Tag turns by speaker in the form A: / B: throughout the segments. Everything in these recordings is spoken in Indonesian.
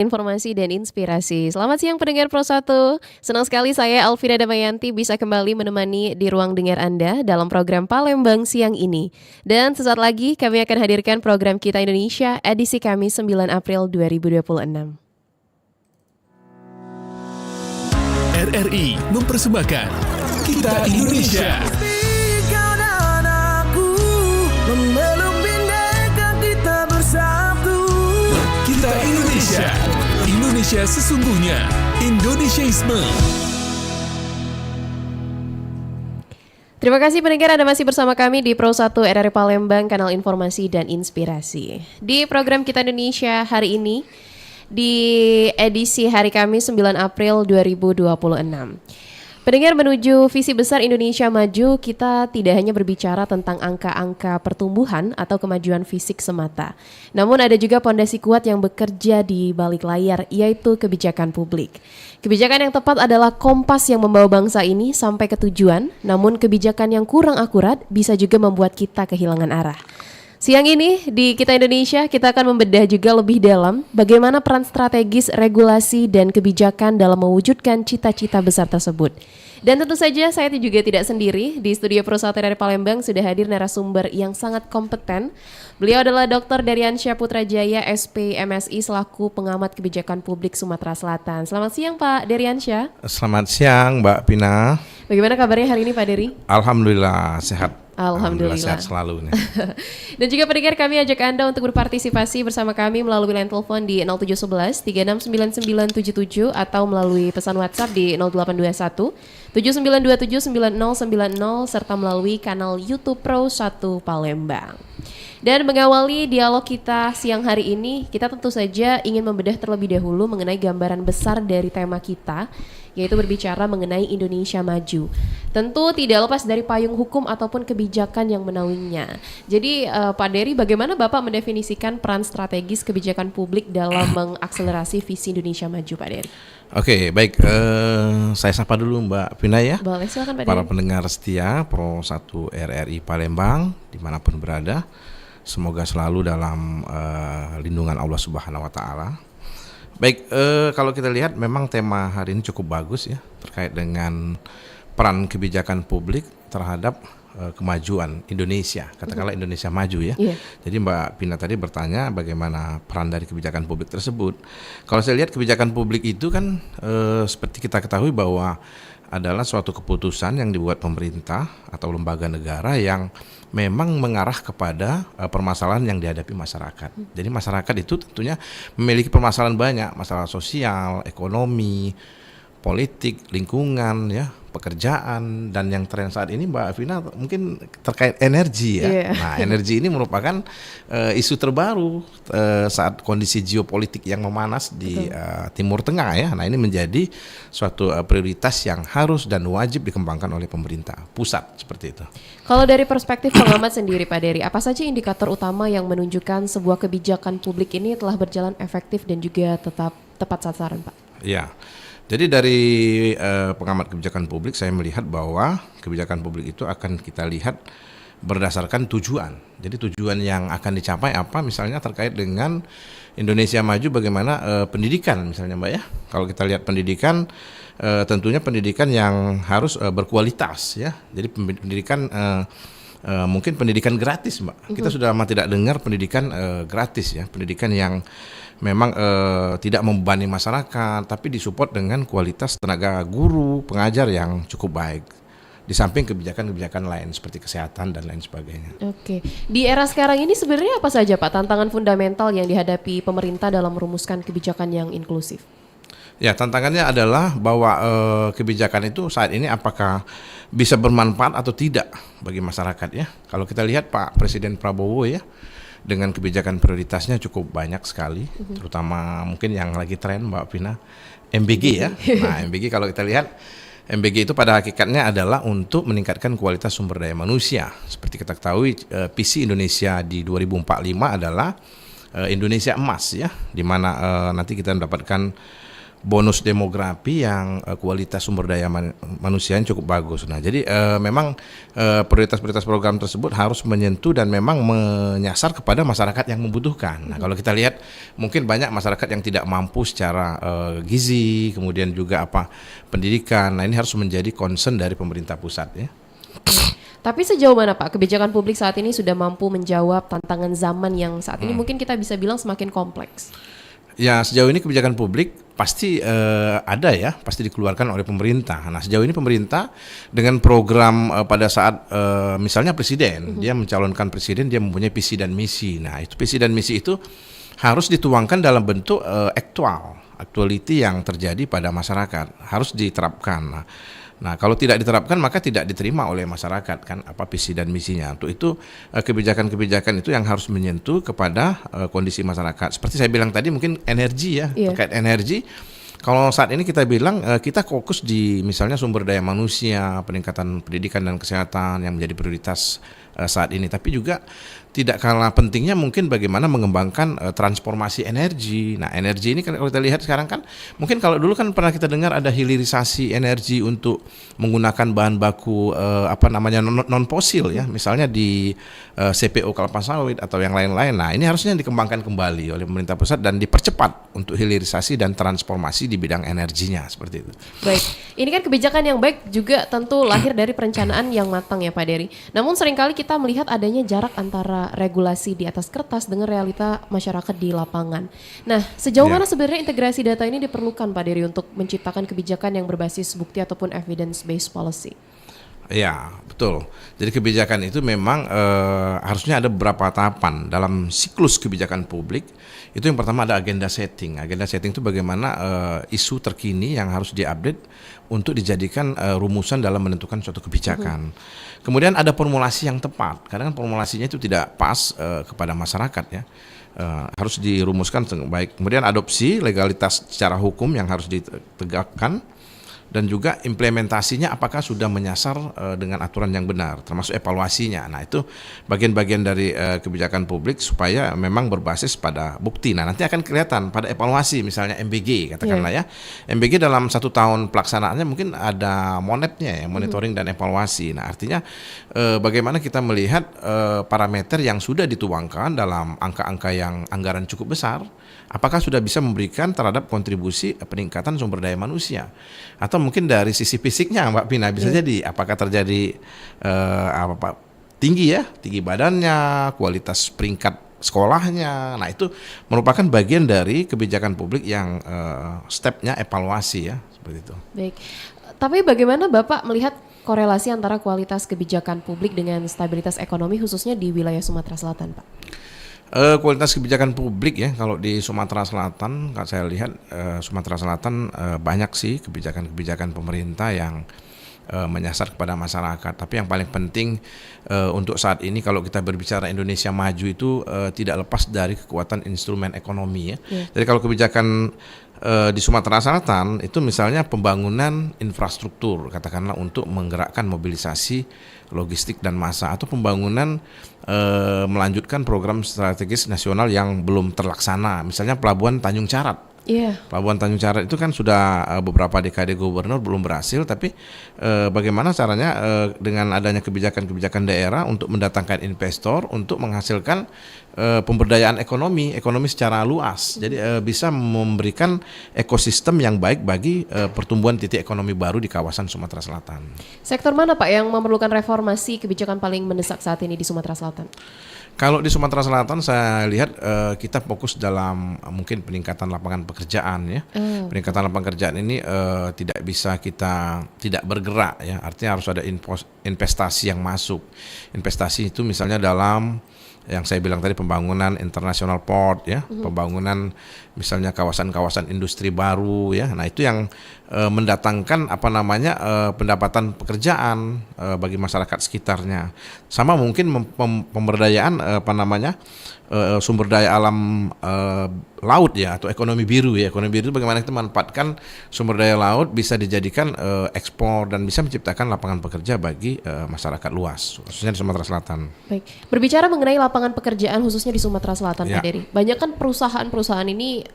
A: Informasi dan inspirasi. Selamat siang pendengar Pro 1. Senang sekali saya Alvira Damayanti bisa kembali menemani di ruang dengar Anda dalam program Palembang siang ini. Dan sesaat lagi kami akan hadirkan program Kita Indonesia edisi Kamis 9 April 2026.
B: RRI mempersembahkan Kita Indonesia. Kita Indonesia. Indonesia sesungguhnya. Indonesiaisme.
A: Terima kasih pendengar Anda masih bersama kami di Pro 1 RRI Palembang, kanal informasi dan inspirasi. Di program Kita Indonesia hari ini, di edisi hari Kamis 9 April 2026. Pendengar, menuju visi besar Indonesia Maju, kita tidak hanya berbicara tentang angka-angka pertumbuhan atau kemajuan fisik semata. Namun ada juga pondasi kuat yang bekerja di balik layar, yaitu kebijakan publik. Kebijakan yang tepat adalah kompas yang membawa bangsa ini sampai ke tujuan, namun kebijakan yang kurang akurat bisa juga membuat kita kehilangan arah. Siang ini di Kita Indonesia kita akan membedah juga lebih dalam bagaimana peran strategis regulasi dan kebijakan dalam mewujudkan cita-cita besar tersebut. Dan tentu saja saya juga tidak sendiri. Di studio Pro 1 dari Palembang sudah hadir narasumber yang sangat kompeten. Beliau adalah Dr. Deriansyah Putrajaya, SP, MSI selaku pengamat kebijakan publik Sumatera Selatan. Selamat siang Pak Deriansyah.
C: Selamat siang Mbak Pina.
A: Bagaimana kabarnya hari ini Pak Deri?
C: Alhamdulillah sehat.
A: Alhamdulillah
C: sehat selalu nih.
A: Dan juga pendengar, kami ajak Anda untuk berpartisipasi bersama kami melalui line telepon di 0711 369977 atau melalui pesan WhatsApp di 0821 79279090 serta melalui kanal YouTube Pro 1 Palembang. Dan mengawali dialog kita siang hari ini, kita tentu saja ingin membedah terlebih dahulu mengenai gambaran besar dari tema kita, yaitu berbicara mengenai Indonesia Maju. Tentu tidak lepas dari payung hukum ataupun kebijakan yang menaunginya. Jadi Pak Dery, bagaimana Bapak mendefinisikan peran strategis kebijakan publik dalam mengakselerasi visi Indonesia Maju, Pak Dery?
C: Oke, baik. Saya sapa dulu Mbak Pina ya.
A: Boleh, silakan Pak Dery.
C: Para pendengar setia Pro 1 RRI Palembang dimanapun berada, semoga selalu dalam lindungan Allah Subhanahu Wa Taala. Baik, kalau kita lihat memang tema hari ini cukup bagus ya, terkait dengan peran kebijakan publik terhadap kemajuan Indonesia, katakanlah Indonesia Maju ya. Yeah. Jadi Mbak Pina tadi bertanya bagaimana peran dari kebijakan publik tersebut. Kalau saya lihat kebijakan publik itu kan seperti kita ketahui bahwa adalah suatu keputusan yang dibuat pemerintah atau lembaga negara yang memang mengarah kepada permasalahan yang dihadapi masyarakat. Jadi masyarakat itu tentunya memiliki permasalahan banyak, masalah sosial, ekonomi, politik, lingkungan, ya, pekerjaan, dan yang tren saat ini Mbak Vina mungkin terkait energi ya. Yeah. Nah, energi ini merupakan isu terbaru saat kondisi geopolitik yang memanas di Timur Tengah ya. Nah, ini menjadi suatu prioritas yang harus dan wajib dikembangkan oleh pemerintah pusat seperti itu.
A: Kalau dari perspektif pengamat sendiri Pak Dery, apa saja indikator utama yang menunjukkan sebuah kebijakan publik ini telah berjalan efektif dan juga tetap tepat sasaran, Pak?
C: Ya. Jadi dari pengamat kebijakan publik saya melihat bahwa kebijakan publik itu akan kita lihat berdasarkan tujuan. Jadi tujuan yang akan dicapai apa, misalnya terkait dengan Indonesia Maju bagaimana pendidikan misalnya Mbak ya. Kalau kita lihat pendidikan tentunya pendidikan yang harus berkualitas ya. Jadi pendidikan mungkin pendidikan gratis Mbak. Kita sudah lama tidak dengar pendidikan gratis ya. Pendidikan yang memang tidak membebani masyarakat, tapi disupport dengan kualitas tenaga guru, pengajar yang cukup baik. Di samping kebijakan-kebijakan lain seperti kesehatan dan lain sebagainya.
A: Oke, di era sekarang ini sebenarnya apa saja Pak tantangan fundamental yang dihadapi pemerintah dalam merumuskan kebijakan yang inklusif?
C: Ya, tantangannya adalah bahwa kebijakan itu saat ini apakah bisa bermanfaat atau tidak bagi masyarakat ya. Kalau kita lihat Pak Presiden Prabowo ya, dengan kebijakan prioritasnya cukup banyak sekali, terutama mungkin yang lagi tren Mbak Vina, MBG ya. Nah, MBG kalau kita lihat, MBG itu pada hakikatnya adalah untuk meningkatkan kualitas sumber daya manusia. Seperti kita ketahui, visi Indonesia di 2045 adalah Indonesia emas ya, di mana nanti kita mendapatkan bonus demografi yang kualitas sumber daya manusia yang cukup bagus. Nah, jadi memang prioritas-prioritas program tersebut harus menyentuh dan memang menyasar kepada masyarakat yang membutuhkan. Nah, kalau kita lihat mungkin banyak masyarakat yang tidak mampu secara gizi, kemudian juga pendidikan. Nah, ini harus menjadi concern dari pemerintah pusat ya.
A: Tapi sejauh mana Pak kebijakan publik saat ini sudah mampu menjawab tantangan zaman yang saat ini mungkin kita bisa bilang semakin kompleks?
C: Ya, sejauh ini kebijakan publik pasti ada ya, pasti dikeluarkan oleh pemerintah. Nah, sejauh ini pemerintah dengan program pada saat misalnya presiden, dia mencalonkan presiden, dia mempunyai visi dan misi. Nah, itu visi dan misi itu harus dituangkan dalam bentuk actuality yang terjadi pada masyarakat, harus diterapkan. Nah, kalau tidak diterapkan maka tidak diterima oleh masyarakat kan visi dan misinya. Untuk itu kebijakan-kebijakan itu yang harus menyentuh kepada kondisi masyarakat. Seperti saya bilang tadi mungkin energi ya, terkait energi. Kalau saat ini kita bilang kita fokus di misalnya sumber daya manusia, peningkatan pendidikan dan kesehatan yang menjadi prioritas saat ini, tapi juga tidak kalah pentingnya mungkin bagaimana mengembangkan transformasi energi. Nah, energi ini kan kalau kita lihat sekarang kan mungkin kalau dulu kan pernah kita dengar ada hilirisasi energi untuk menggunakan bahan baku non fosil ya, misalnya di CPO kelapa sawit atau yang lain-lain. Nah, ini harusnya dikembangkan kembali oleh pemerintah pusat dan dipercepat untuk hilirisasi dan transformasi di bidang energinya seperti itu.
A: Baik, ini kan kebijakan yang baik juga tentu lahir dari perencanaan yang matang ya Pak Dery. Namun seringkali kita melihat adanya jarak antara regulasi di atas kertas dengan realita masyarakat di lapangan. Nah, sejauh mana sebenarnya integrasi data ini diperlukan Pak Dery untuk menciptakan kebijakan yang berbasis bukti ataupun evidence-based policy?
C: Ya, betul. Jadi kebijakan itu memang harusnya ada beberapa tahapan dalam siklus kebijakan publik. Itu yang pertama ada agenda setting. Agenda setting itu bagaimana isu terkini yang harus diupdate untuk dijadikan rumusan dalam menentukan suatu kebijakan. Kemudian ada formulasi yang tepat. Kadang formulasinya itu tidak pas kepada masyarakat ya. Harus dirumuskan baik. Kemudian adopsi legalitas secara hukum yang harus ditegakkan. Dan juga implementasinya apakah sudah menyasar dengan aturan yang benar, termasuk evaluasinya. Nah, itu bagian-bagian dari kebijakan publik supaya memang berbasis pada bukti. Nah, nanti akan kelihatan pada evaluasi misalnya MBG katakanlah ya. MBG dalam 1 tahun pelaksanaannya mungkin ada monepnya ya, monitoring dan evaluasi. Nah, artinya bagaimana kita melihat parameter yang sudah dituangkan dalam angka-angka yang anggaran cukup besar, apakah sudah bisa memberikan terhadap kontribusi peningkatan sumber daya manusia. Atau mungkin dari sisi fisiknya Mbak Pina bisa jadi apakah terjadi tinggi badannya, kualitas peringkat sekolahnya. Nah, itu merupakan bagian dari kebijakan publik yang stepnya evaluasi ya, seperti itu.
A: Baik, tapi bagaimana Bapak melihat korelasi antara kualitas kebijakan publik dengan stabilitas ekonomi khususnya di wilayah Sumatera Selatan, Pak?
C: Kualitas kebijakan publik ya, kalau di Sumatera Selatan, kalau saya lihat Sumatera Selatan banyak sih kebijakan-kebijakan pemerintah yang menyasar kepada masyarakat. Tapi yang paling penting untuk saat ini kalau kita berbicara Indonesia maju itu tidak lepas dari kekuatan instrumen ekonomi ya. Jadi kalau kebijakan di Sumatera Selatan itu misalnya pembangunan infrastruktur katakanlah untuk menggerakkan mobilisasi logistik dan massa, atau pembangunan melanjutkan program strategis nasional yang belum terlaksana, misalnya Pelabuhan Tanjung Carat. Pelabuhan Tanjung Carat itu kan sudah beberapa dekade gubernur belum berhasil, tapi bagaimana caranya dengan adanya kebijakan-kebijakan daerah untuk mendatangkan investor untuk menghasilkan pemberdayaan ekonomi secara luas. Jadi bisa memberikan ekosistem yang baik bagi pertumbuhan titik ekonomi baru di kawasan Sumatera Selatan.
A: Sektor mana Pak yang memerlukan reformasi kebijakan paling mendesak saat ini di Sumatera Selatan?
C: Kalau di Sumatera Selatan saya lihat kita fokus dalam mungkin peningkatan lapangan pekerjaan ya. Peningkatan lapangan pekerjaan ini tidak bisa kita tidak bergerak ya. Artinya harus ada investasi yang masuk. Investasi itu misalnya dalam yang saya bilang tadi pembangunan international port ya, pembangunan misalnya kawasan-kawasan industri baru ya. Nah, itu yang mendatangkan pendapatan pekerjaan bagi masyarakat sekitarnya. Sama mungkin pemberdayaan sumber daya alam laut ya, atau ekonomi biru ya. Ekonomi biru itu bagaimana kita memanfaatkan sumber daya laut bisa dijadikan ekspor dan bisa menciptakan lapangan pekerja bagi masyarakat luas, khususnya di Sumatera Selatan.
A: Baik, berbicara mengenai lapangan pekerjaan khususnya di Sumatera Selatan, Pak Dery, banyak kan perusahaan-perusahaan ini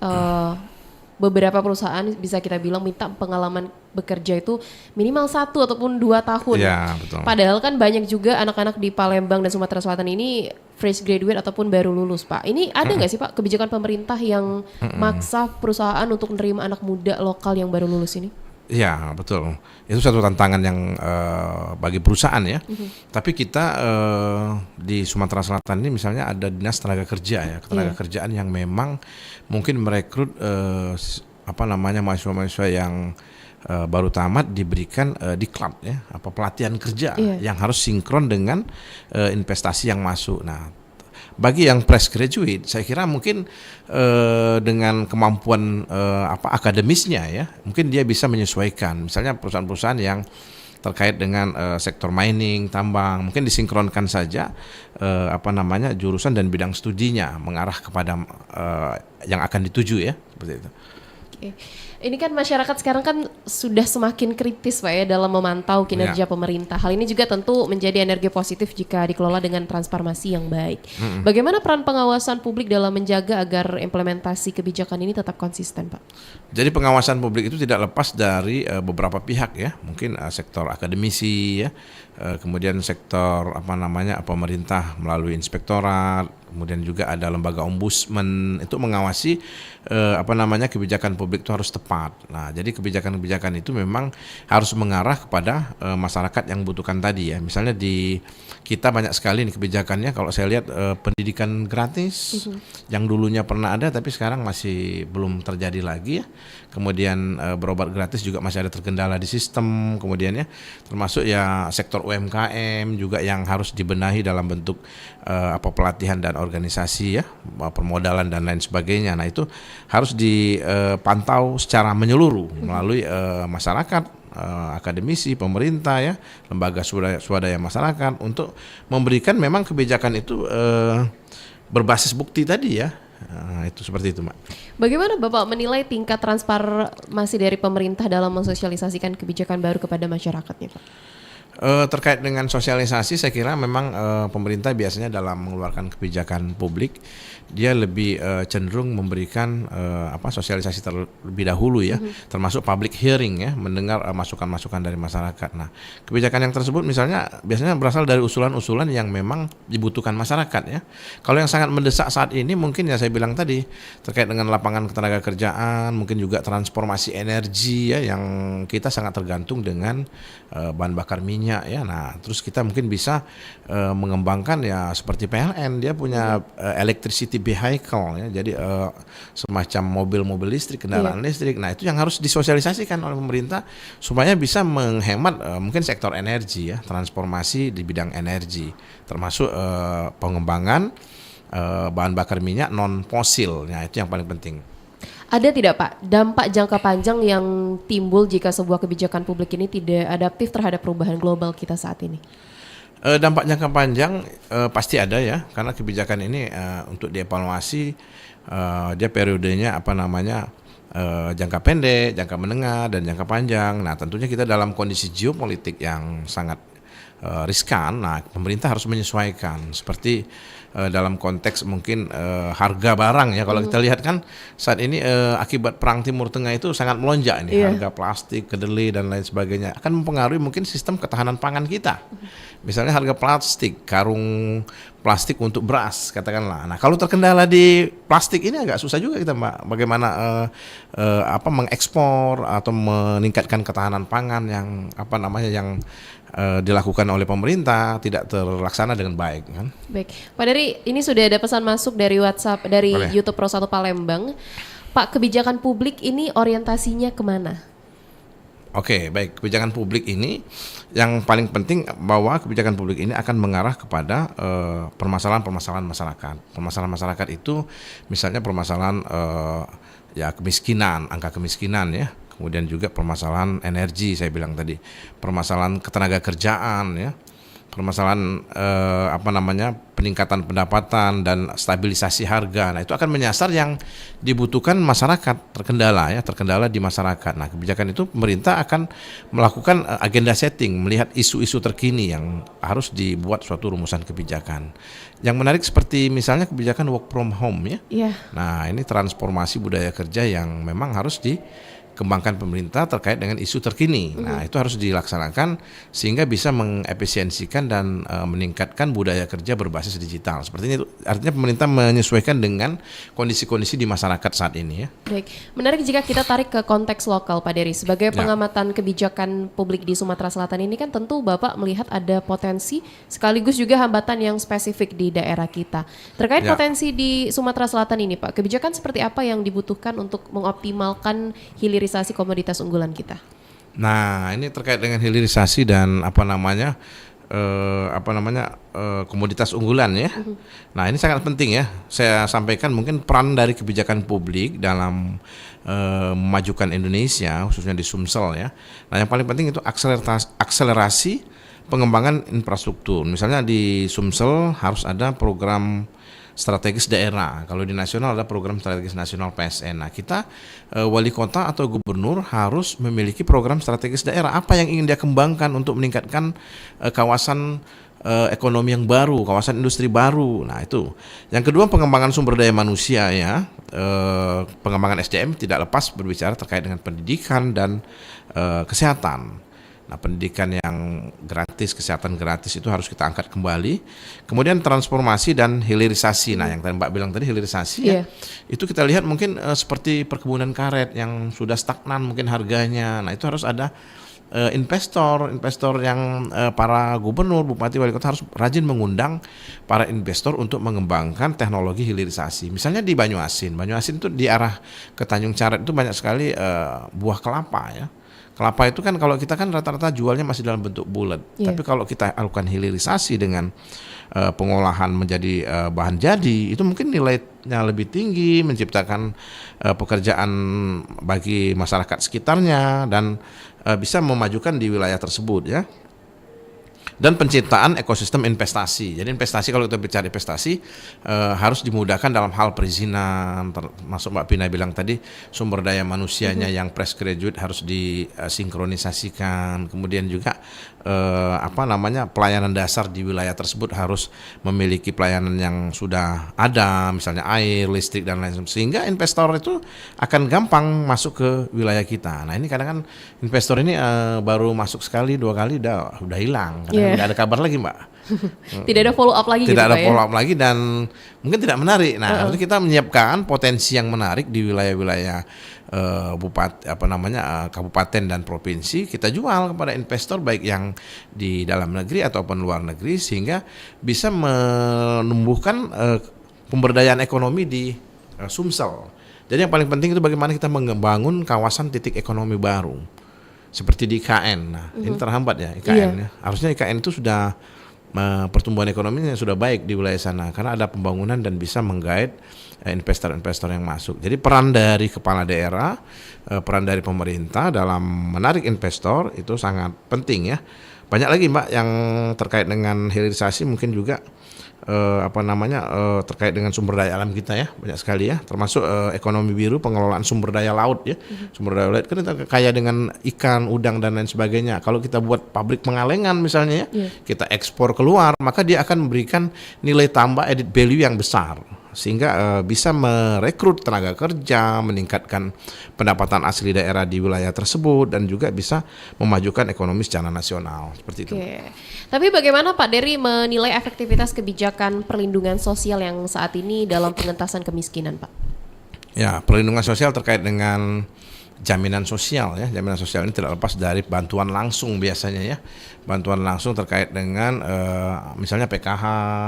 A: beberapa perusahaan bisa kita bilang minta pengalaman bekerja itu minimal 1 ataupun 2 tahun.
C: Ya, betul.
A: Padahal kan banyak juga anak-anak di Palembang dan Sumatera Selatan ini fresh graduate ataupun baru lulus, Pak. Ini ada nggak sih, Pak, kebijakan pemerintah yang maksa perusahaan untuk menerima anak muda lokal yang baru lulus ini?
C: Ya, betul. Itu satu tantangan yang bagi perusahaan ya. Tapi kita di Sumatera Selatan ini misalnya ada dinas tenaga kerja ya, ketenaga kerjaan yang memang mungkin merekrut mahasiswa-mahasiswa yang baru tamat diberikan diklat ya, pelatihan kerja yang harus sinkron dengan investasi yang masuk. Nah, bagi yang fresh graduate, saya kira mungkin dengan kemampuan akademisnya ya, mungkin dia bisa menyesuaikan. Misalnya perusahaan-perusahaan yang terkait dengan sektor mining, tambang, mungkin disinkronkan saja jurusan dan bidang studinya mengarah kepada yang akan dituju ya, seperti itu.
A: Oke. Ini kan masyarakat sekarang kan sudah semakin kritis, Pak, ya, dalam memantau kinerja pemerintah. Hal ini juga tentu menjadi energi positif jika dikelola dengan transformasi yang baik. Bagaimana peran pengawasan publik dalam menjaga agar implementasi kebijakan ini tetap konsisten, Pak?
C: Jadi pengawasan publik itu tidak lepas dari beberapa pihak ya, mungkin sektor akademisi ya, kemudian sektor pemerintah melalui inspektorat, kemudian juga ada lembaga ombudsman itu mengawasi kebijakan publik itu harus tepat. Nah, jadi kebijakan-kebijakan itu memang harus mengarah kepada masyarakat yang butuhkan tadi ya. Misalnya di kita banyak sekali nih kebijakannya, kalau saya lihat pendidikan gratis yang dulunya pernah ada tapi sekarang masih belum terjadi lagi ya. Kemudian berobat gratis juga masih ada terkendala di sistem, kemudian ya termasuk ya sektor UMKM juga yang harus dibenahi dalam bentuk pelatihan dan organisasi ya, permodalan dan lain sebagainya. Nah, itu harus dipantau secara menyeluruh melalui masyarakat, akademisi, pemerintah ya, lembaga swadaya masyarakat untuk memberikan memang kebijakan itu berbasis bukti tadi ya. Nah, itu seperti itu, Mbak.
A: Bagaimana Bapak menilai tingkat transparansi dari pemerintah dalam mensosialisasikan kebijakan baru kepada masyarakatnya, Pak?
C: Terkait dengan sosialisasi, saya kira memang pemerintah biasanya dalam mengeluarkan kebijakan publik dia lebih cenderung memberikan sosialisasi terlebih dahulu ya, termasuk public hearing ya, mendengar masukan-masukan dari masyarakat. Nah, kebijakan yang tersebut misalnya biasanya berasal dari usulan-usulan yang memang dibutuhkan masyarakat ya. Kalau yang sangat mendesak saat ini mungkin ya saya bilang tadi terkait dengan lapangan ketenaga kerjaan, mungkin juga transformasi energi ya, yang kita sangat tergantung dengan bahan bakar minyak ya. Nah, terus kita mungkin bisa mengembangkan ya seperti PLN, dia punya electricity vehicle ya. Jadi semacam mobil-mobil listrik, kendaraan listrik. Nah, itu yang harus disosialisasikan oleh pemerintah supaya bisa menghemat mungkin sektor energi ya, transformasi di bidang energi, termasuk pengembangan bahan bakar minyak non fosil. Nah, itu yang paling penting.
A: Ada tidak, Pak, dampak jangka panjang yang timbul jika sebuah kebijakan publik ini tidak adaptif terhadap perubahan global kita saat ini?
C: Dampak jangka panjang pasti ada ya, karena kebijakan ini untuk dievaluasi dia periodenya jangka pendek, jangka menengah, dan jangka panjang. Nah, tentunya kita dalam kondisi geopolitik yang sangat riskan. Nah, pemerintah harus menyesuaikan seperti dalam konteks mungkin harga barang ya. Kalau kita lihat kan saat ini akibat perang Timur Tengah itu sangat melonjak ini, harga plastik, kedelai dan lain sebagainya akan mempengaruhi mungkin sistem ketahanan pangan kita. Misalnya harga plastik, karung plastik untuk beras katakanlah. Nah, kalau terkendala di plastik ini agak susah juga kita, Mbak. Bagaimana mengekspor atau meningkatkan ketahanan pangan yang yang dilakukan oleh pemerintah tidak terlaksana dengan baik kan.
A: Baik, Pak Dari, ini sudah ada pesan masuk dari WhatsApp dari YouTube Pro 1 Palembang. Pak, kebijakan publik ini orientasinya kemana?
C: Oke, baik. Kebijakan publik ini yang paling penting bahwa kebijakan publik ini akan mengarah kepada permasalahan-permasalahan masyarakat. Permasalahan masyarakat itu misalnya permasalahan kemiskinan, angka kemiskinan ya. Kemudian juga permasalahan energi saya bilang tadi, permasalahan ketenaga kerjaan ya. permasalahan peningkatan pendapatan dan stabilisasi harga. Nah, itu akan menyasar yang dibutuhkan masyarakat, terkendala di masyarakat. Nah, kebijakan itu pemerintah akan melakukan agenda setting, melihat isu-isu terkini yang harus dibuat suatu rumusan kebijakan. Yang menarik seperti misalnya kebijakan work from home ya.
A: Yeah.
C: Nah, ini transformasi budaya kerja yang memang harus dikembangkan pemerintah terkait dengan isu terkini. Nah, itu harus dilaksanakan sehingga bisa mengefisiensikan dan meningkatkan budaya kerja berbasis digital. Seperti itu. Artinya pemerintah menyesuaikan dengan kondisi-kondisi di masyarakat saat ini ya.
A: Baik, menarik jika kita tarik ke konteks lokal Pak Dery. Sebagai pengamatan kebijakan publik di Sumatera Selatan ini kan tentu Bapak melihat ada potensi sekaligus juga hambatan yang spesifik di daerah kita. Terkait potensi di Sumatera Selatan ini Pak, kebijakan seperti apa yang dibutuhkan untuk mengoptimalkan hilirisasi komoditas unggulan kita?
C: Nah, ini terkait dengan hilirisasi dan komoditas unggulan ya. Nah, ini sangat penting ya. Saya sampaikan mungkin peran dari kebijakan publik dalam memajukan Indonesia khususnya di Sumsel ya. Nah, yang paling penting itu akselerasi pengembangan infrastruktur. Misalnya di Sumsel harus ada program strategis daerah. Kalau di nasional ada program strategis nasional PSN. Nah, kita wali kota atau gubernur harus memiliki program strategis daerah. Apa yang ingin dia kembangkan untuk meningkatkan kawasan ekonomi yang baru, kawasan industri baru. Nah, itu. Yang kedua, pengembangan sumber daya manusia ya. Pengembangan SDM tidak lepas berbicara terkait dengan pendidikan dan kesehatan. Nah, pendidikan yang gratis, kesehatan gratis itu harus kita angkat kembali. Kemudian transformasi dan hilirisasi. Nah, yang tadi Mbak bilang tadi hilirisasi ya. Itu kita lihat mungkin seperti perkebunan karet yang sudah stagnan mungkin harganya. Nah, itu harus ada investor yang para gubernur, bupati, wali kota harus rajin mengundang para investor untuk mengembangkan teknologi hilirisasi. Misalnya di Banyuasin itu di arah ke Tanjung Caret itu banyak sekali buah kelapa ya. Kelapa itu kan kalau kita kan rata-rata jualnya masih dalam bentuk bulat. Tapi kalau kita lakukan hilirisasi dengan pengolahan menjadi bahan jadi, itu mungkin nilainya lebih tinggi, menciptakan pekerjaan bagi masyarakat sekitarnya dan bisa memajukan di wilayah tersebut ya. Dan penciptaan ekosistem investasi. Jadi investasi, kalau kita bicara investasi harus dimudahkan dalam hal perizinan, termasuk Mbak Pina bilang tadi sumber daya manusianya yang fresh graduate harus disinkronisasikan. Kemudian juga pelayanan dasar di wilayah tersebut harus memiliki pelayanan yang sudah ada, misalnya air, listrik dan lain-lain, sehingga investor itu akan gampang masuk ke wilayah kita. Nah, ini kadang kan investor ini baru masuk sekali, 2 kali udah hilang. Tidak ada kabar lagi Mbak.
A: Tidak ada follow up lagi.
C: Tidak ada follow up lagi dan mungkin tidak menarik. Nah, harus kita menyiapkan potensi yang menarik di wilayah-wilayah kabupaten dan provinsi. Kita jual kepada investor baik yang di dalam negeri ataupun luar negeri sehingga bisa menumbuhkan pemberdayaan ekonomi di Sumsel. Jadi yang paling penting itu bagaimana kita membangun kawasan titik ekonomi baru. Seperti di IKN. Nah, ini terhambat ya IKN ya. Harusnya IKN itu sudah pertumbuhan ekonominya sudah baik di wilayah sana karena ada pembangunan dan bisa menggait investor-investor yang masuk. Jadi peran dari kepala daerah, peran dari pemerintah dalam menarik investor itu sangat penting ya. Banyak lagi Mbak yang terkait dengan hilirisasi, mungkin juga terkait dengan sumber daya alam kita ya, banyak sekali ya, termasuk ekonomi biru, pengelolaan sumber daya laut ya. Sumber daya laut kan kita kaya dengan ikan, udang dan lain sebagainya. Kalau kita buat pabrik pengalengan misalnya ya, kita ekspor keluar, maka dia akan memberikan nilai tambah added value yang besar sehingga bisa merekrut tenaga kerja, meningkatkan pendapatan asli daerah di wilayah tersebut dan juga bisa memajukan ekonomi secara nasional seperti itu.
A: Tapi bagaimana Pak Dery menilai efektivitas kebijakan perlindungan sosial yang saat ini dalam pengentasan kemiskinan, Pak?
C: Ya, perlindungan sosial terkait dengan jaminan sosial ya. Jaminan sosial ini tidak lepas dari bantuan langsung biasanya ya. Bantuan langsung terkait dengan misalnya PKH,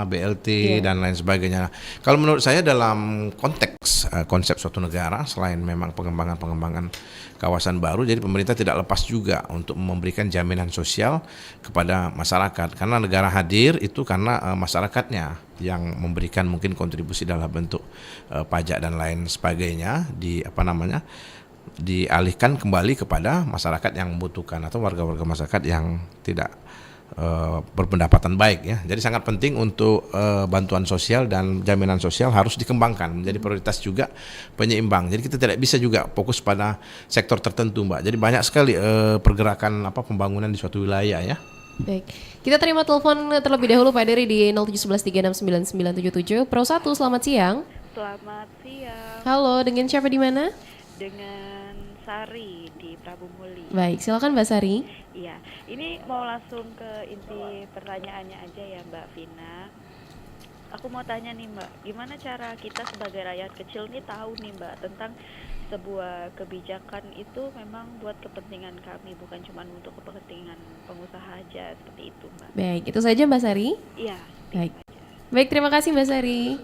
C: BLT dan lain sebagainya. Kalau menurut saya dalam konteks konsep suatu negara, selain memang pengembangan kawasan baru, jadi pemerintah tidak lepas juga untuk memberikan jaminan sosial kepada masyarakat. Karena negara hadir itu karena masyarakatnya yang memberikan mungkin kontribusi dalam bentuk pajak dan lain sebagainya dialihkan kembali kepada masyarakat yang membutuhkan atau warga-warga masyarakat yang tidak berpendapatan baik ya. Jadi sangat penting untuk bantuan sosial dan jaminan sosial harus dikembangkan menjadi prioritas juga penyeimbang. Jadi kita tidak bisa juga fokus pada sektor tertentu, Mbak. Jadi banyak sekali pergerakan pembangunan di suatu wilayah ya.
A: Baik, kita terima telepon terlebih dahulu Pak Dery di 0711369977 Pro 1. Selamat siang.
D: Selamat siang.
A: Halo, dengan siapa di mana?
D: Dengan Sari di Prabu Muli.
A: Baik, silakan Mbak Sari.
D: Iya, ini mau langsung ke inti pertanyaannya aja ya Mbak Vina. Aku mau tanya nih Mbak, gimana cara kita sebagai rakyat kecil nih tahu nih Mbak tentang sebuah kebijakan itu memang buat kepentingan kami, bukan cuma untuk kepentingan pengusaha aja, seperti itu Mbak.
A: Baik, itu saja Mbak Sari.
D: Iya.
A: Baik. Baik, terima kasih Mbak Sari.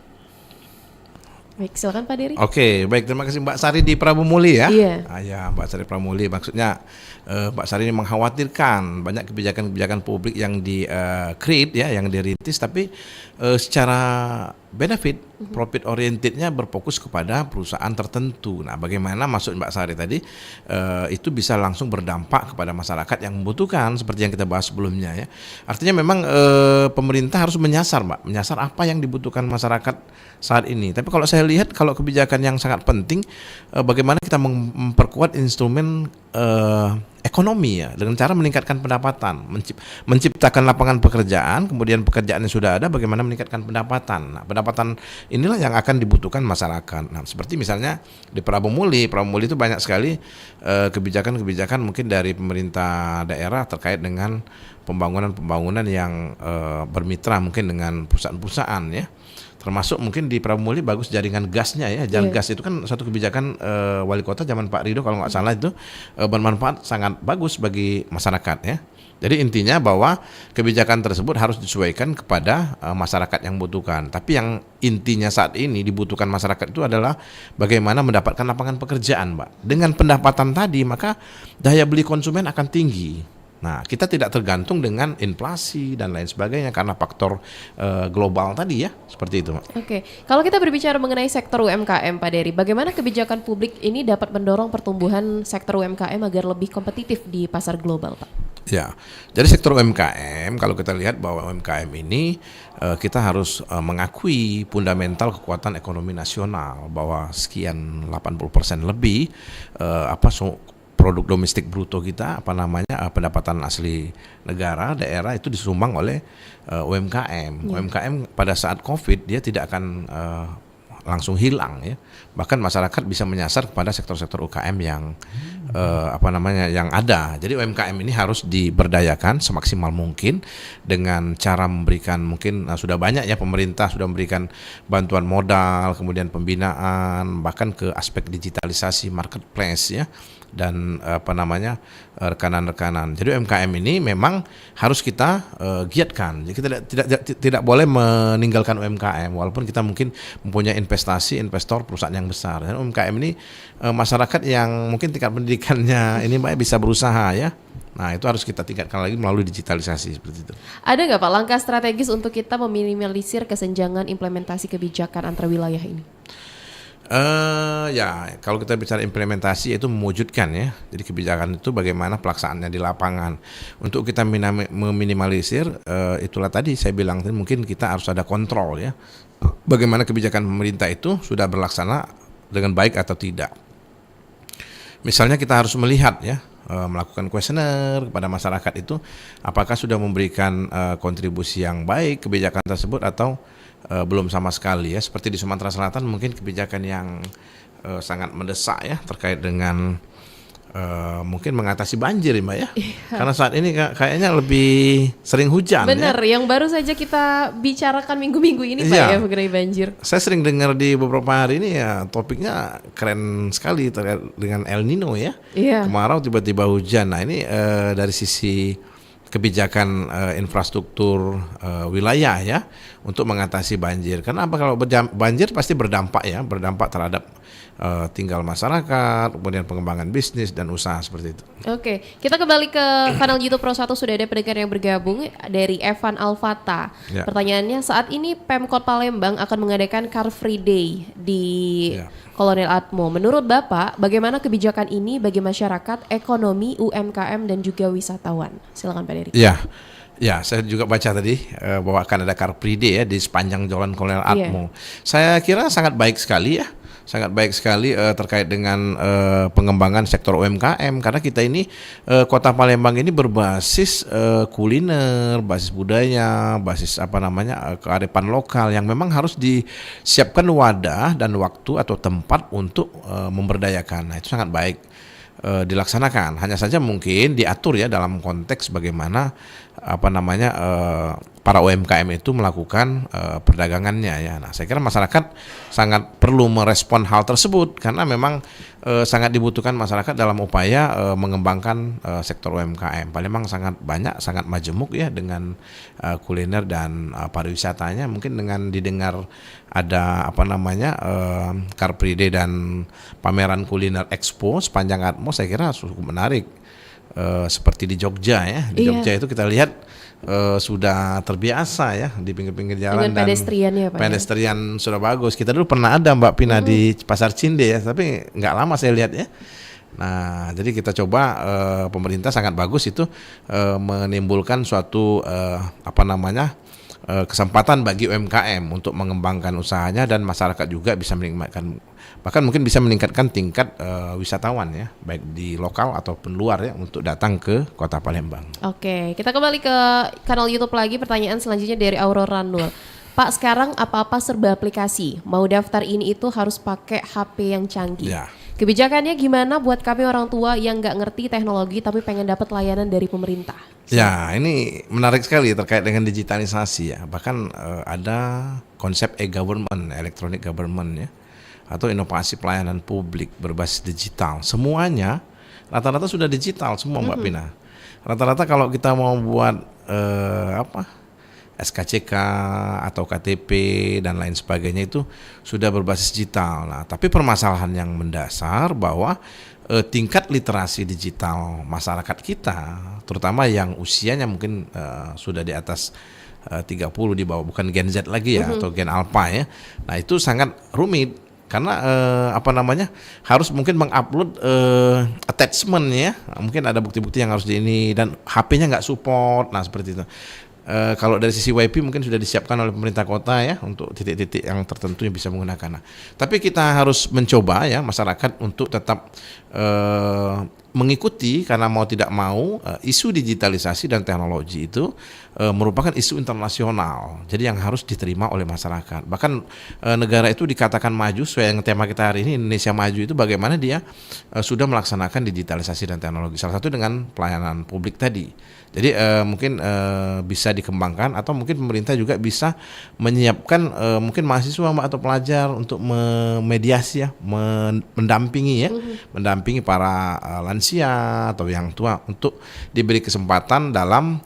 A: Baik, silakan Pak Dery.
C: Oke, baik, terima kasih Mbak Sari di Prabu Muli ya.
A: Iya.
C: Ya, Mbak Sari Prabu Muli, maksudnya Mbak Sari ini mengkhawatirkan banyak kebijakan-kebijakan publik yang di-create ya, yang dirintis, tapi secara benefit, profit orientednya berfokus kepada perusahaan tertentu. Nah, bagaimana maksud Mbak Sari tadi itu bisa langsung berdampak kepada masyarakat yang membutuhkan, seperti yang kita bahas sebelumnya ya. Artinya memang pemerintah harus menyasar, Mbak, menyasar apa yang dibutuhkan masyarakat saat ini. Tapi kalau saya lihat, kalau kebijakan yang sangat penting, bagaimana kita memperkuat instrumen ekonomi ya, dengan cara meningkatkan pendapatan, menciptakan lapangan pekerjaan, kemudian pekerjaan yang sudah ada bagaimana meningkatkan pendapatan. Nah, pendapatan inilah yang akan dibutuhkan masyarakat. Nah, seperti misalnya di Prabu Muli itu banyak sekali kebijakan-kebijakan mungkin dari pemerintah daerah terkait dengan pembangunan yang bermitra mungkin dengan perusahaan-perusahaan ya. Termasuk mungkin di Prabu Muli bagus jaringan gasnya ya. Jalan gas itu kan satu kebijakan wali kota zaman Pak Ridho kalau nggak salah itu bermanfaat sangat bagus bagi masyarakat ya. Jadi intinya bahwa kebijakan tersebut harus disesuaikan kepada masyarakat yang membutuhkan. Tapi yang intinya saat ini dibutuhkan masyarakat itu adalah bagaimana mendapatkan lapangan pekerjaan, Mbak. Dengan pendapatan tadi maka daya beli konsumen akan tinggi. Nah, kita tidak tergantung dengan inflasi dan lain sebagainya karena faktor global tadi ya, seperti itu.
A: Oke, kalau kita berbicara mengenai sektor UMKM Pak Dery, bagaimana kebijakan publik ini dapat mendorong pertumbuhan sektor UMKM agar lebih kompetitif di pasar global, Pak?
C: Ya, jadi sektor UMKM kalau kita lihat bahwa UMKM ini kita harus mengakui fundamental kekuatan ekonomi nasional bahwa sekian 80% lebih produk domestik bruto kita pendapatan asli negara daerah itu disumbang oleh UMKM. UMKM pada saat Covid dia tidak akan langsung hilang ya. Bahkan masyarakat bisa menyasar kepada sektor-sektor UKM yang yang ada. Jadi UMKM ini harus diberdayakan semaksimal mungkin dengan cara memberikan mungkin sudah banyak ya pemerintah sudah memberikan bantuan modal, kemudian pembinaan, bahkan ke aspek digitalisasi marketplace ya. Dan rekanan-rekanan. Jadi UMKM ini memang harus kita giatkan. Jadi kita tidak boleh meninggalkan UMKM walaupun kita mungkin mempunyai investor perusahaan yang besar. Dan UMKM ini masyarakat yang mungkin tingkat pendidikannya ini bisa berusaha ya. Nah, itu harus kita tingkatkan lagi melalui digitalisasi seperti itu.
A: Ada nggak Pak langkah strategis untuk kita meminimalisir kesenjangan implementasi kebijakan antar wilayah ini?
C: Ya, kalau kita bicara implementasi itu mewujudkan ya. Jadi kebijakan itu bagaimana pelaksanaannya di lapangan. Untuk kita meminimalisir, itulah tadi saya bilang mungkin kita harus ada kontrol ya. Bagaimana kebijakan pemerintah itu sudah berlaksana dengan baik atau tidak. Misalnya kita harus melihat ya, melakukan kuesioner kepada masyarakat itu apakah sudah memberikan kontribusi yang baik kebijakan tersebut atau belum sama sekali ya. Seperti di Sumatera Selatan mungkin kebijakan yang sangat mendesak ya terkait dengan mungkin mengatasi banjir ya Mbak ya. Karena saat ini kayaknya lebih sering hujan.
A: Benar,
C: ya.
A: yang baru saja kita bicarakan minggu-minggu ini Pak ya mengenai banjir. Saya
C: sering dengar di beberapa hari ini ya topiknya keren sekali terkait dengan El Nino ya. Kemarau tiba-tiba hujan. Nah ini dari sisi kebijakan infrastruktur wilayah ya untuk mengatasi banjir. Karena apa kalau banjir pasti berdampak terhadap tinggal masyarakat, kemudian pengembangan bisnis dan usaha seperti itu.
A: Oke, kita kembali ke kanal YouTube Pro 1, sudah ada pendengar yang bergabung dari Evan Alfata. Ya. Pertanyaannya, saat ini Pemkot Palembang akan mengadakan Car Free Day di Kolonel Atmo. Menurut Bapak, bagaimana kebijakan ini bagi masyarakat, ekonomi, UMKM dan juga wisatawan? Silakan Pak Dery.
C: Ya, Ya, saya juga baca tadi bahwa akan ada Car Free Day ya di sepanjang Jalan Kolonel
A: Iya.
C: Atmo. Saya kira sangat baik sekali ya, sangat baik sekali terkait dengan pengembangan sektor UMKM, karena kita ini Kota Palembang ini berbasis kuliner, basis budaya, basis kearifan lokal yang memang harus disiapkan wadah dan waktu atau tempat untuk memberdayakan. Nah, itu sangat baik dilaksanakan. Hanya saja mungkin diatur ya dalam konteks bagaimana para UMKM itu melakukan perdagangannya ya. Nah, saya kira masyarakat sangat perlu merespon hal tersebut karena memang sangat dibutuhkan masyarakat dalam upaya mengembangkan sektor UMKM. Palembang sangat banyak, sangat majemuk ya dengan kuliner dan pariwisatanya. Mungkin dengan didengar ada Car Free Day dan pameran kuliner expo sepanjang Atmo, saya kira cukup menarik. Seperti di Jogja ya, di Jogja itu kita lihat sudah terbiasa ya di pinggir-pinggir jalan
A: dengan pedestriannya, Pak,
C: pedestrian sudah bagus. Kita dulu pernah ada Mbak Pina di Pasar Cinde ya, tapi nggak lama saya lihat ya. Nah, jadi kita coba pemerintah sangat bagus itu menimbulkan suatu kesempatan bagi UMKM untuk mengembangkan usahanya dan masyarakat juga bisa menikmatkan, bahkan mungkin bisa meningkatkan tingkat wisatawan ya, baik di lokal ataupun luar ya untuk datang ke Kota Palembang.
A: Oke, kita kembali ke kanal YouTube lagi. Pertanyaan selanjutnya dari Aurora Nur. Pak, sekarang apa-apa serba aplikasi. Mau daftar ini itu harus pakai HP yang canggih.
C: Ya.
A: Kebijakannya gimana buat kami orang tua yang nggak ngerti teknologi tapi pengen dapat layanan dari pemerintah?
C: Ya, ini menarik sekali terkait dengan digitalisasi ya. Bahkan ada konsep e-government, electronic government ya, atau inovasi pelayanan publik berbasis digital. Semuanya rata-rata sudah digital semua Mbak Pina. Rata-rata kalau kita mau buat SKCK atau KTP dan lain sebagainya itu sudah berbasis digital. Nah, tapi permasalahan yang mendasar bahwa tingkat literasi digital masyarakat kita, terutama yang usianya mungkin sudah di atas 30 di bawah, bukan Gen Z lagi ya atau Gen Alpha ya. Nah, itu sangat rumit karena harus mungkin mengupload attachment ya. Mungkin ada bukti-bukti yang harus dan HP-nya nggak support. Nah, seperti itu. Kalau dari sisi WiFi mungkin sudah disiapkan oleh pemerintah kota ya untuk titik-titik yang tertentu yang bisa menggunakan. Nah, tapi kita harus mencoba ya masyarakat untuk tetap mengikuti, karena mau tidak mau isu digitalisasi dan teknologi itu merupakan isu internasional. Jadi yang harus diterima oleh masyarakat. Bahkan negara itu dikatakan maju sesuai yang tema kita hari ini, Indonesia Maju, itu bagaimana dia sudah melaksanakan digitalisasi dan teknologi. Salah satu dengan pelayanan publik tadi. Jadi mungkin bisa dikembangkan, atau mungkin pemerintah juga bisa menyiapkan mungkin mahasiswa atau pelajar untuk memediasi ya, mendampingi ya, mendampingi para lansia atau yang tua untuk diberi kesempatan dalam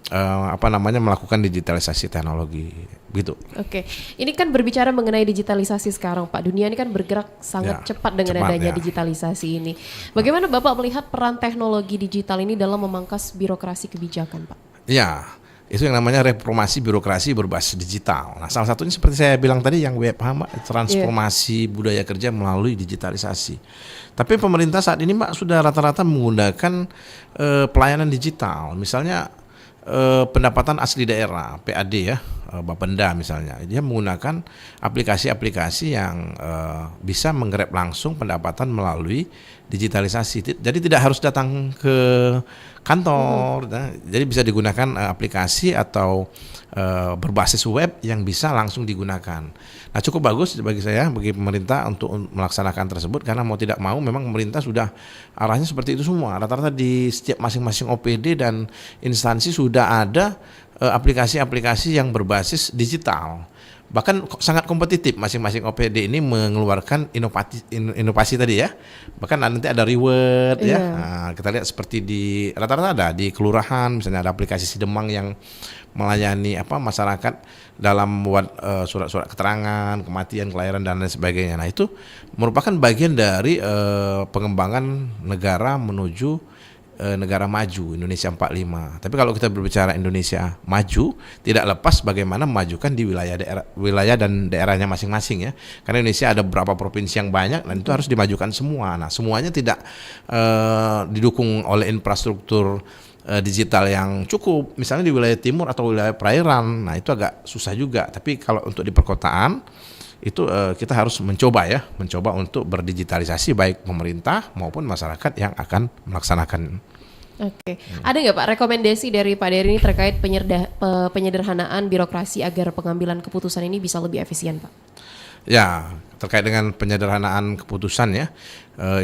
C: melakukan digitalisasi teknologi gitu. Oke,
A: ini kan berbicara mengenai digitalisasi sekarang, Pak. Dunia ini kan bergerak sangat cepat dengan adanya digitalisasi ini. Bagaimana Bapak melihat peran teknologi digital ini dalam memangkas birokrasi kebijakan, Pak?
C: Ya, itu yang namanya reformasi birokrasi berbasis digital. Nah, salah satunya seperti saya bilang tadi yang WFH, Mbak, transformasi budaya kerja melalui digitalisasi. Tapi pemerintah saat ini, Mbak, sudah rata-rata menggunakan pelayanan digital. Misalnya pendapatan asli daerah (PAD) ya, Bapenda misalnya, dia menggunakan aplikasi-aplikasi yang bisa menggrab langsung pendapatan melalui digitalisasi. Jadi tidak harus datang ke kantor, jadi bisa digunakan aplikasi atau berbasis web yang bisa langsung digunakan. Nah, cukup bagus bagi saya, bagi pemerintah untuk melaksanakan tersebut, karena mau tidak mau memang pemerintah sudah arahnya seperti itu semua. Rata-rata di setiap masing-masing OPD dan instansi sudah ada aplikasi-aplikasi yang berbasis digital. Bahkan sangat kompetitif, masing-masing OPD ini mengeluarkan inovasi tadi ya. Bahkan nanti ada reward ya. Nah, kita lihat seperti di rata-rata ada di kelurahan, misalnya ada aplikasi Sidemang yang melayani masyarakat dalam membuat surat-surat keterangan kematian, kelahiran dan lain sebagainya. Nah, itu merupakan bagian dari pengembangan negara menuju negara maju, Indonesia 45. Tapi kalau kita berbicara Indonesia maju, tidak lepas bagaimana memajukan di wilayah dan daerahnya masing-masing ya. Karena Indonesia ada beberapa provinsi yang banyak dan itu harus dimajukan semua. Nah, semuanya tidak didukung oleh infrastruktur digital yang cukup, misalnya di wilayah timur atau wilayah perairan, nah itu agak susah juga. Tapi kalau untuk di perkotaan itu kita harus mencoba untuk berdigitalisasi baik pemerintah maupun masyarakat yang akan melaksanakan.
A: Oke, ada nggak Pak rekomendasi dari Pak Dery ini terkait penyederhanaan birokrasi agar pengambilan keputusan ini bisa lebih efisien, Pak?
C: Ya, terkait dengan penyederhanaan keputusan ya,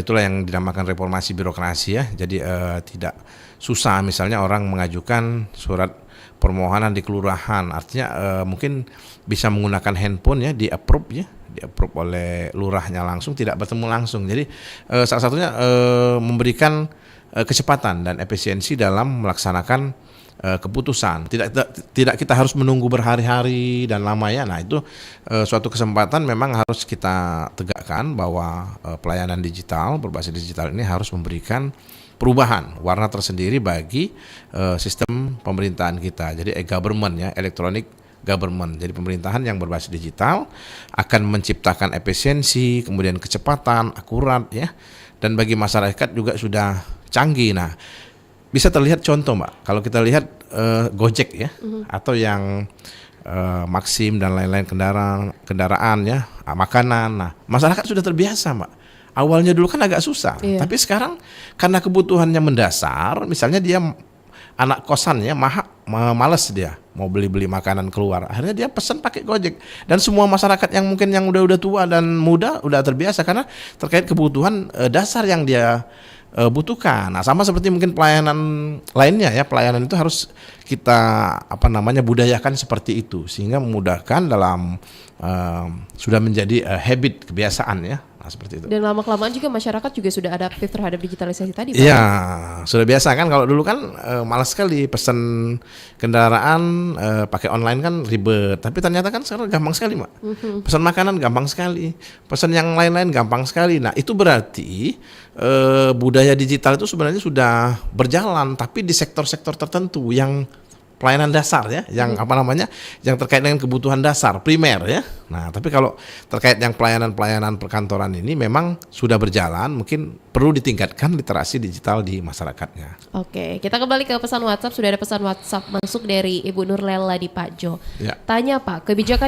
C: itulah yang dinamakan reformasi birokrasi ya. Jadi tidak susah misalnya orang mengajukan surat permohonan di kelurahan, artinya mungkin bisa menggunakan handphone ya, di approve oleh lurahnya langsung, tidak bertemu langsung. Jadi salah satunya memberikan kecepatan dan efisiensi dalam melaksanakan keputusan. Tidak kita harus menunggu berhari-hari dan lama ya. Nah itu suatu kesempatan memang harus kita tegakkan bahwa pelayanan digital berbasis digital ini harus memberikan perubahan warna tersendiri bagi sistem pemerintahan kita. Jadi e-government ya, electronic government. Jadi pemerintahan yang berbasis digital akan menciptakan efisiensi, kemudian kecepatan, akurat ya. Dan bagi masyarakat juga sudah canggih. Nah, bisa terlihat contoh Mbak, kalau kita lihat Gojek ya, atau yang Maxim dan lain-lain kendaraan ya, makanan. Nah, masyarakat sudah terbiasa Mbak. Awalnya dulu kan agak susah, tapi sekarang karena kebutuhannya mendasar, misalnya dia anak kosan ya, males dia mau beli makanan keluar, akhirnya dia pesan pakai Gojek. Dan semua masyarakat yang mungkin yang udah tua dan muda udah terbiasa karena terkait kebutuhan dasar yang dia butuhkan. Nah, sama seperti mungkin pelayanan lainnya ya, pelayanan itu harus kita budayakan seperti itu sehingga memudahkan dalam sudah menjadi habit, kebiasaan ya. Nah, seperti itu.
A: Dan lama-kelamaan juga masyarakat juga sudah adaptif terhadap digitalisasi tadi, Pak.
C: Iya, sudah biasa kan. Kalau dulu kan malas sekali pesan kendaraan pakai online kan ribet. Tapi ternyata kan sekarang gampang sekali, Mak. Pesan makanan gampang sekali, pesan yang lain-lain gampang sekali. Nah, itu berarti budaya digital itu sebenarnya sudah berjalan, tapi di sektor-sektor tertentu yang pelayanan dasar ya, yang yang terkait dengan kebutuhan dasar primer ya. Nah, tapi kalau terkait yang pelayanan perkantoran ini memang sudah berjalan, mungkin perlu ditingkatkan literasi digital di masyarakatnya.
A: Oke, kita kembali ke pesan WhatsApp. Sudah ada pesan WhatsApp masuk dari Ibu Nurlela di Pak Jo.
C: Ya.
A: Tanya Pak, kebijakan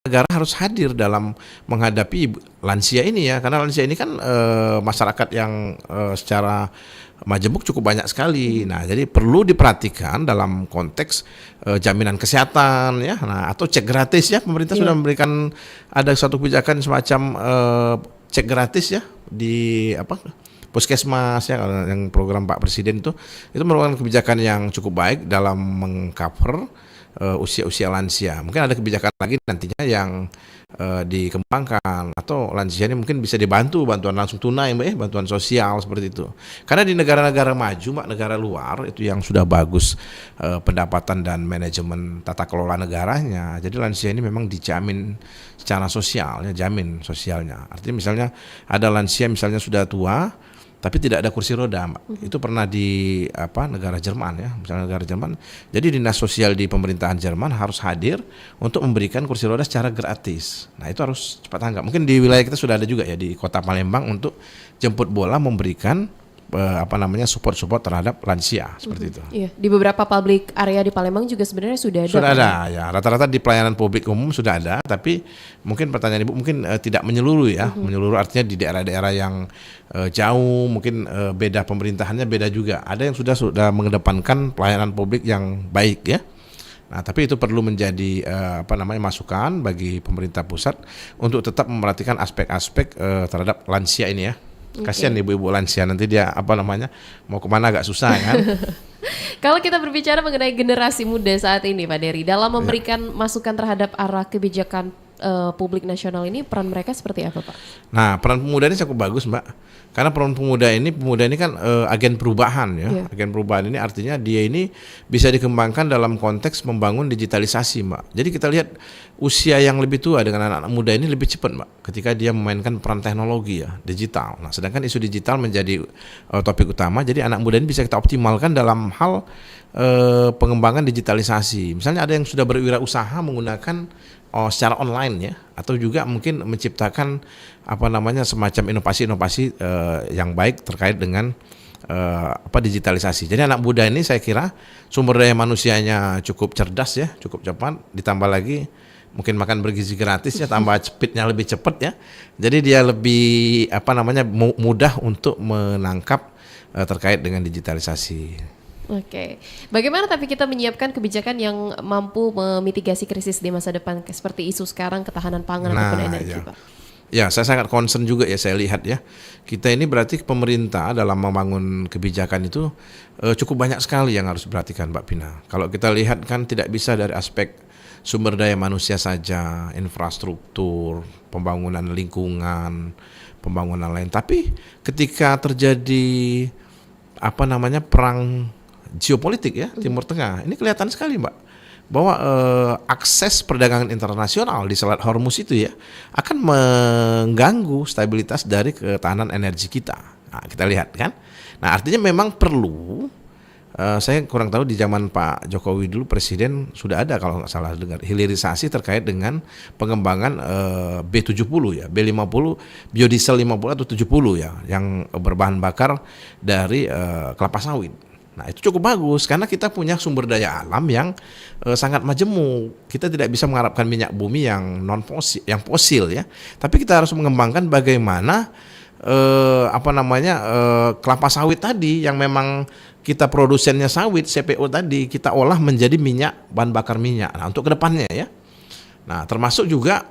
C: Negara harus hadir dalam menghadapi lansia ini ya, karena lansia ini kan masyarakat yang secara majemuk cukup banyak sekali. Nah, jadi perlu diperhatikan dalam konteks jaminan kesehatan ya, nah atau cek gratis ya, pemerintah sudah memberikan ada suatu kebijakan semacam cek gratis ya di puskesmas ya, yang program Pak Presiden itu merupakan kebijakan yang cukup baik dalam mengcover usia lansia. Mungkin ada kebijakan lagi nantinya yang dikembangkan, atau lansia ini mungkin bisa dibantu bantuan langsung tunai Mbak ya, bantuan sosial seperti itu. Karena di negara-negara maju Mbak, negara luar itu yang sudah bagus pendapatan dan manajemen tata kelola negaranya. Jadi lansia ini memang dijamin secara sosial ya, jamin sosialnya. Artinya misalnya ada lansia misalnya sudah tua tapi tidak ada kursi roda, Mbak. Itu pernah di negara Jerman ya, misalnya negara Jerman. Jadi dinas sosial di pemerintahan Jerman harus hadir untuk memberikan kursi roda secara gratis. Nah, itu harus cepat tanggap. Mungkin di wilayah kita sudah ada juga ya, di Kota Palembang untuk jemput bola memberikan support terhadap lansia seperti itu.
A: Iya, di beberapa public area di Palembang juga sebenarnya sudah ada.
C: Sudah ada ya, rata-rata di pelayanan publik umum sudah ada, tapi mungkin pertanyaan Ibu mungkin tidak menyeluruh ya. Menyeluruh artinya di daerah-daerah yang jauh, mungkin beda pemerintahannya beda juga. Ada yang sudah mengedepankan pelayanan publik yang baik ya. Nah, tapi itu perlu menjadi masukan bagi pemerintah pusat untuk tetap memperhatikan aspek-aspek terhadap lansia ini ya. Kasihan ibu-ibu lansia, nanti dia mau kemana agak susah kan.
A: Kalau kita berbicara mengenai generasi muda saat ini Pak Dery, dalam memberikan masukan terhadap arah kebijakan publik nasional ini peran mereka seperti apa, Pak?
C: Nah, peran pemuda ini cukup bagus, Mbak. Karena peran pemuda ini kan agen perubahan ya.
A: Yeah.
C: Agen perubahan ini artinya dia ini bisa dikembangkan dalam konteks membangun digitalisasi, Mbak. Jadi kita lihat usia yang lebih tua dengan anak-anak muda ini lebih cepat, Mbak, ketika dia memainkan peran teknologi ya, digital. Nah, sedangkan isu digital menjadi topik utama. Jadi anak muda ini bisa kita optimalkan dalam hal pengembangan digitalisasi. Misalnya ada yang sudah berwirausaha menggunakan secara online ya, atau juga mungkin menciptakan semacam inovasi-inovasi yang baik terkait dengan digitalisasi. Jadi anak muda ini saya kira sumber daya manusianya cukup cerdas ya, cukup cepat, ditambah lagi mungkin makan bergizi gratis ya, tambah speednya lebih cepat ya. Jadi dia lebih mudah untuk menangkap terkait dengan digitalisasi.
A: Oke, bagaimana tapi kita menyiapkan kebijakan yang mampu memitigasi krisis di masa depan seperti isu sekarang ketahanan pangan ataupun energi,
C: ya.
A: Pak?
C: Ya, saya sangat concern juga ya, saya lihat ya. Kita ini berarti pemerintah dalam membangun kebijakan itu cukup banyak sekali yang harus diperhatikan, Mbak Pina. Kalau kita lihat kan tidak bisa dari aspek sumber daya manusia saja, infrastruktur, pembangunan lingkungan, pembangunan lain. Tapi ketika terjadi perang geopolitik ya, Timur Tengah, ini kelihatan sekali, Mbak, bahwa akses perdagangan internasional di Selat Hormuz itu ya akan mengganggu stabilitas dari ketahanan energi kita. Nah, kita lihat kan. Nah, artinya memang perlu, saya kurang tahu di zaman Pak Jokowi dulu presiden sudah ada kalau nggak salah dengar hilirisasi terkait dengan pengembangan B70 ya, B50, biodiesel 50 atau 70 ya, yang berbahan bakar dari kelapa sawit. Nah, itu cukup bagus karena kita punya sumber daya alam yang sangat majemuk. Kita tidak bisa mengharapkan minyak bumi yang fosil ya. Tapi kita harus mengembangkan bagaimana kelapa sawit tadi yang memang kita produsennya sawit, CPO tadi kita olah menjadi minyak, bahan bakar minyak. Nah, untuk kedepannya ya. Nah, termasuk juga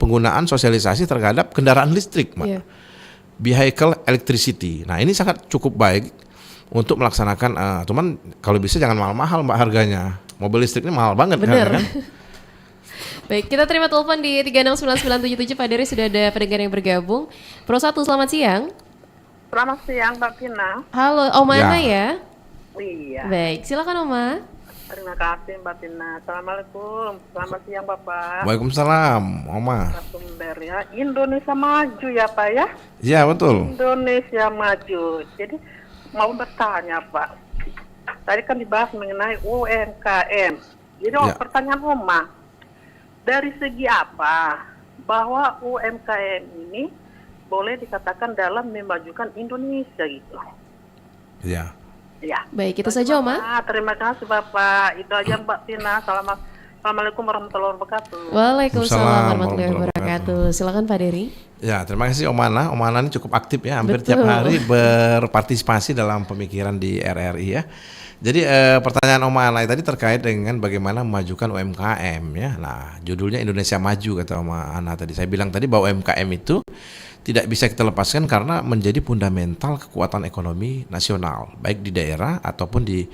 C: penggunaan sosialisasi terhadap kendaraan listrik, Mbak. Yeah. Vehicle electricity. Nah, ini sangat cukup baik untuk melaksanakan. Cuman kalau bisa jangan mahal-mahal, Mbak, harganya. Mobil listriknya mahal banget.
A: Bener.
C: Kan?
A: Baik, kita terima telepon di 369977. Pak Dery, sudah ada pendengar yang bergabung. Pro 1, selamat siang.
E: Selamat siang, Mbak Pina.
A: Halo, Oma Ana ya?
E: Iya.
A: Baik, silakan Oma.
E: Terima kasih, Mbak Pina. Assalamualaikum. Selamat siang, Bapak.
C: Waalaikumsalam, Oma.
E: Sumber ya, Indonesia maju ya, Pak ya?
C: Iya, betul.
E: Indonesia maju. Jadi mau bertanya, Pak. Tadi kan dibahas mengenai UMKM. Jadi pertanyaan Oma, dari segi apa bahwa UMKM ini boleh dikatakan dalam memajukan Indonesia gitu?
C: Iya.
E: Ya.
A: Baik, itu saja, Oma.
E: Terima kasih, Bapak. Itu aja, Mbak Tina. Assalamualaikum warahmatullahi wabarakatuh.
A: Waalaikumsalam warahmatullahi wabarakatuh. Silakan Pak Dery.
C: Ya, terima kasih Om Ana. Om Ana ini cukup aktif ya, hampir tiap hari berpartisipasi dalam pemikiran di RRI ya. Jadi pertanyaan Om Ana tadi terkait dengan bagaimana memajukan UMKM ya. Nah, judulnya Indonesia Maju kata Om Ana tadi. Saya bilang tadi bahwa UMKM itu tidak bisa kita lepaskan karena menjadi fundamental kekuatan ekonomi nasional, baik di daerah ataupun di